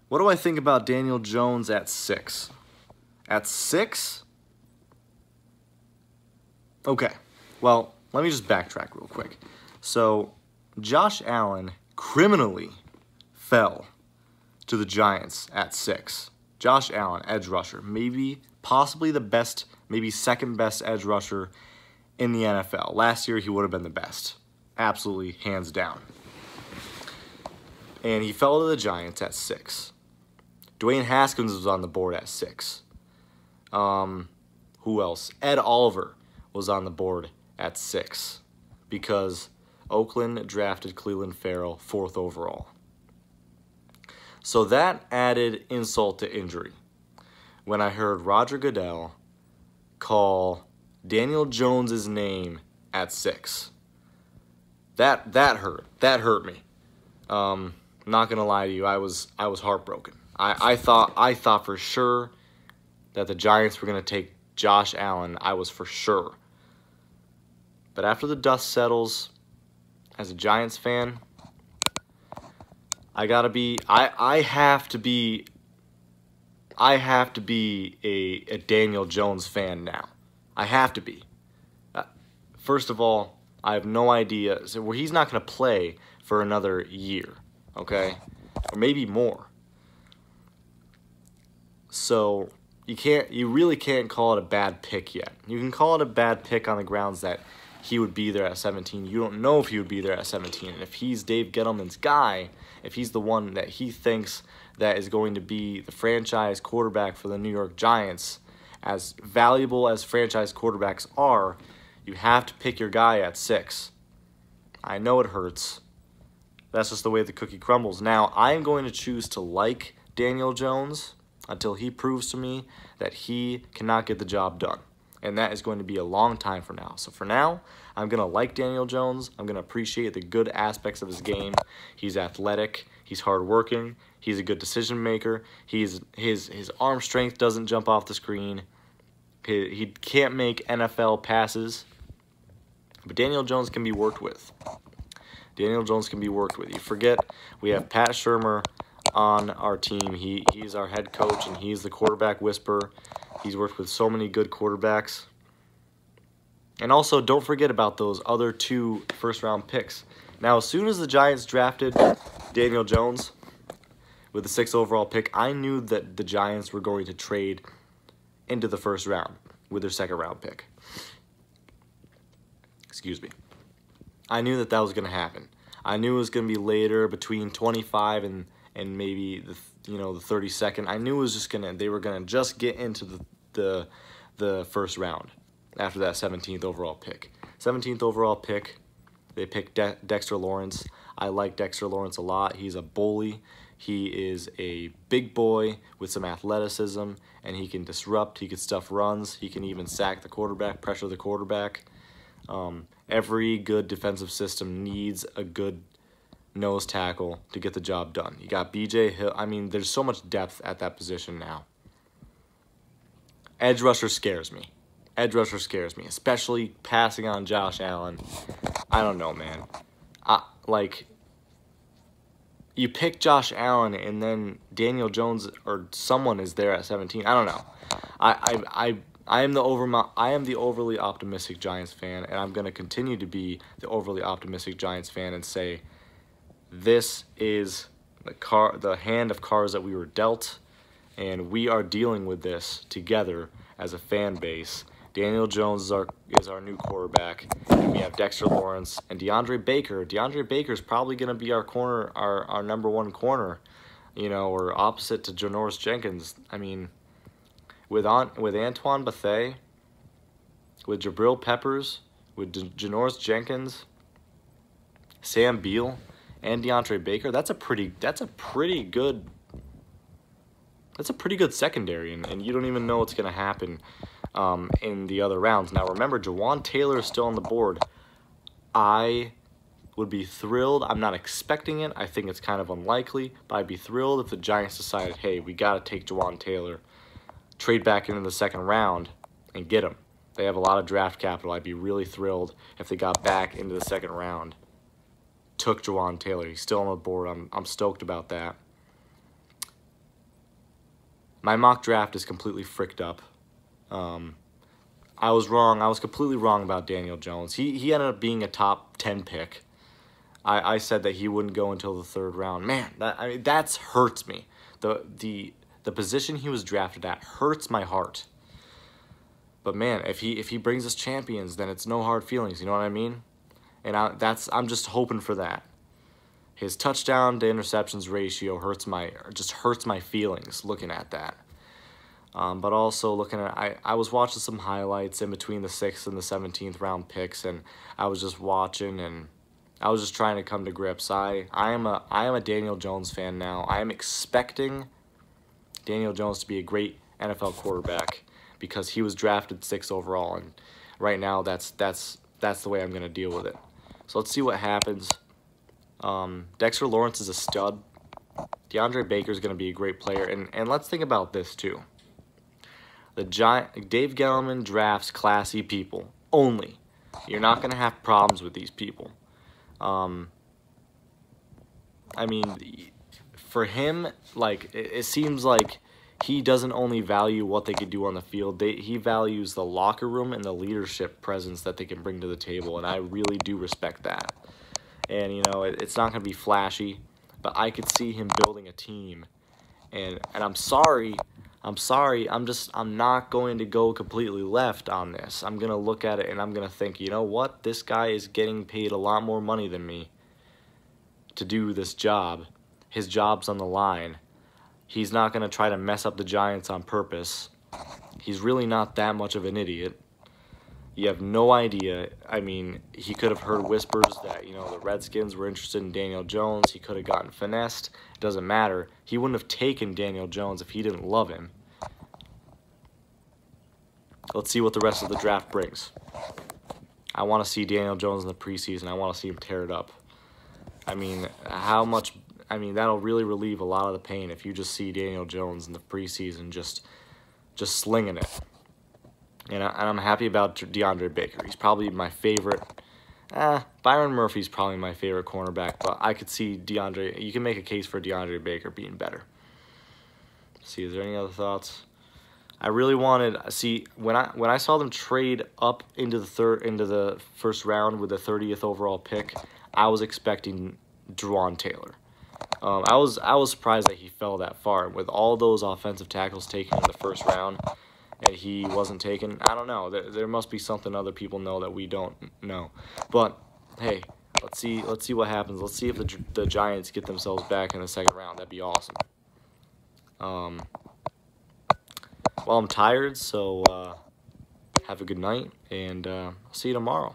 What do I think about Daniel Jones at 6? At 6? Okay, well, let me just backtrack real quick. So, Josh Allen criminally fell to the Giants at 6. Josh Allen, edge rusher, maybe, possibly the best, maybe second best edge rusher in the NFL. Last year, he would have been the best. Absolutely, hands down. And he fell to the Giants at 6. Dwayne Haskins was on the board at 6. Who else? Ed Oliver was on the board at 6 because Oakland drafted Clelin Ferrell 4th overall. So that added insult to injury when I heard Roger Goodell call Daniel Jones' name at 6. That hurt. That hurt me. Not gonna lie to you, I was heartbroken. I thought for sure that the Giants were gonna take Josh Allen. I was for sure. But after the dust settles, as a Giants fan, I have to be a Daniel Jones fan now. I have to be. First of all, I have no idea. So he's not going to play for another year, okay? Or maybe more. So you really can't call it a bad pick yet. You can call it a bad pick on the grounds that he would be there at 17. You don't know if he would be there at 17. And if he's Dave Gettleman's guy, if he's the one that he thinks that is going to be the franchise quarterback for the New York Giants, as valuable as franchise quarterbacks are, you have to pick your guy at 6. I know it hurts. That's just the way the cookie crumbles. Now, I'm going to choose to like Daniel Jones until he proves to me that he cannot get the job done. And that is going to be a long time from now. So for now, I'm going to like Daniel Jones. I'm going to appreciate the good aspects of his game. He's athletic. He's hardworking. He's a good decision maker. His arm strength doesn't jump off the screen. He can't make NFL passes. But Daniel Jones can be worked with. Daniel Jones can be worked with. You forget we have Pat Shurmur on our team. He's our head coach, and he's the quarterback whisperer. He's worked with so many good quarterbacks. And also, don't forget about those other 2 first-round picks. Now, as soon as the Giants drafted Daniel Jones with the 6th overall pick, I knew that the Giants were going to trade into the first round with their 2nd-round pick. Excuse me. I knew that was going to happen. I knew it was going to be later, between 25 and maybe the 32nd. I knew it was just they were gonna just get into the first round after that 17th overall pick. 17th overall pick, they picked Dexter Lawrence. I like Dexter Lawrence a lot. He's a bully. He is a big boy with some athleticism, and he can disrupt. He can stuff runs. He can even sack the quarterback, pressure the quarterback. Every good defensive system needs a good nose tackle to get the job done. You got B.J. Hill. I mean, there's so much depth at that position now. Edge rusher scares me. Edge rusher scares me, especially passing on Josh Allen. I don't know, man. You pick Josh Allen and then Daniel Jones or someone is there at 17. I don't know. I am the overly optimistic Giants fan, and I'm going to continue to be the overly optimistic Giants fan and say, this is the hand of cards that we were dealt, and we are dealing with this together as a fan base. Daniel Jones is our new quarterback, and we have Dexter Lawrence and DeAndre Baker. DeAndre Baker is probably going to be our corner, our number 1 corner, or opposite to Janoris Jenkins. I mean, with Antoine Bethea, with Jabril Peppers, with Janoris Jenkins, Sam Beal, and DeAndre Baker, that's a pretty good secondary, and you don't even know what's going to happen in the other rounds. Now remember, Jawan Taylor is still on the board. I would be thrilled. I'm not expecting it. I think it's kind of unlikely, but I'd be thrilled if the Giants decided, hey, we got to take Jawan Taylor, trade back into the 2nd round, and get him. They have a lot of draft capital. I'd be really thrilled if they got back into the 2nd round, took Jawan Taylor. He's still on the board. I'm stoked about that. my mock draft is completely fricked up. I was wrong. I was completely wrong about Daniel Jones. He ended up being a top 10 pick. I said that he wouldn't go until the 3rd round. Man, that hurts me. The position he was drafted at hurts my heart. But man, if he brings us champions, then it's no hard feelings. You know what I mean? And I'm just hoping for that. His touchdown to interceptions ratio hurts my feelings looking at that. But also looking at, I was watching some highlights in between the 6th and the 17th round picks, and I was just watching, and I was just trying to come to grips. I am a Daniel Jones fan now. I am expecting Daniel Jones to be a great NFL quarterback because he was drafted 6th overall, and right now that's the way I'm gonna deal with it. So let's see what happens. Dexter Lawrence is a stud. DeAndre Baker is gonna be a great player, and let's think about this too. Dave Gettleman drafts classy people only. You're not gonna have problems with these people. I mean, for him, like, it seems like he doesn't only value what they could do on the field. He values the locker room and the leadership presence that they can bring to the table, and I really do respect that. And, you know, it's not going to be flashy, but I could see him building a team. And I'm sorry, I'm not going to go completely left on this. I'm going to look at it and I'm going to think, you know what? This guy is getting paid a lot more money than me to do this job. His job's on the line. He's not going to try to mess up the Giants on purpose. He's really not that much of an idiot. You have no idea. I mean, he could have heard whispers that, you know, the Redskins were interested in Daniel Jones. He could have gotten finessed. It doesn't matter. He wouldn't have taken Daniel Jones if he didn't love him. Let's see what the rest of the draft brings. I want to see Daniel Jones in the preseason. I want to see him tear it up. I mean, that'll really relieve a lot of the pain if you just see Daniel Jones in the preseason just slinging it. And I'm happy about DeAndre Baker. He's probably my favorite. Byron Murphy's probably my favorite cornerback, but I could see DeAndre. You can make a case for DeAndre Baker being better. Let's see, is there any other thoughts? I really wanted. See, when I saw them trade up into the first round with the 30th overall pick, I was expecting Juwan Taylor. I was surprised that he fell that far with all those offensive tackles taken in the first round, and he wasn't taken. I don't know. There must be something other people know that we don't know. But hey, let's see what happens. Let's see if the Giants get themselves back in the 2nd round. That'd be awesome. Well, I'm tired, so have a good night, and I'll see you tomorrow.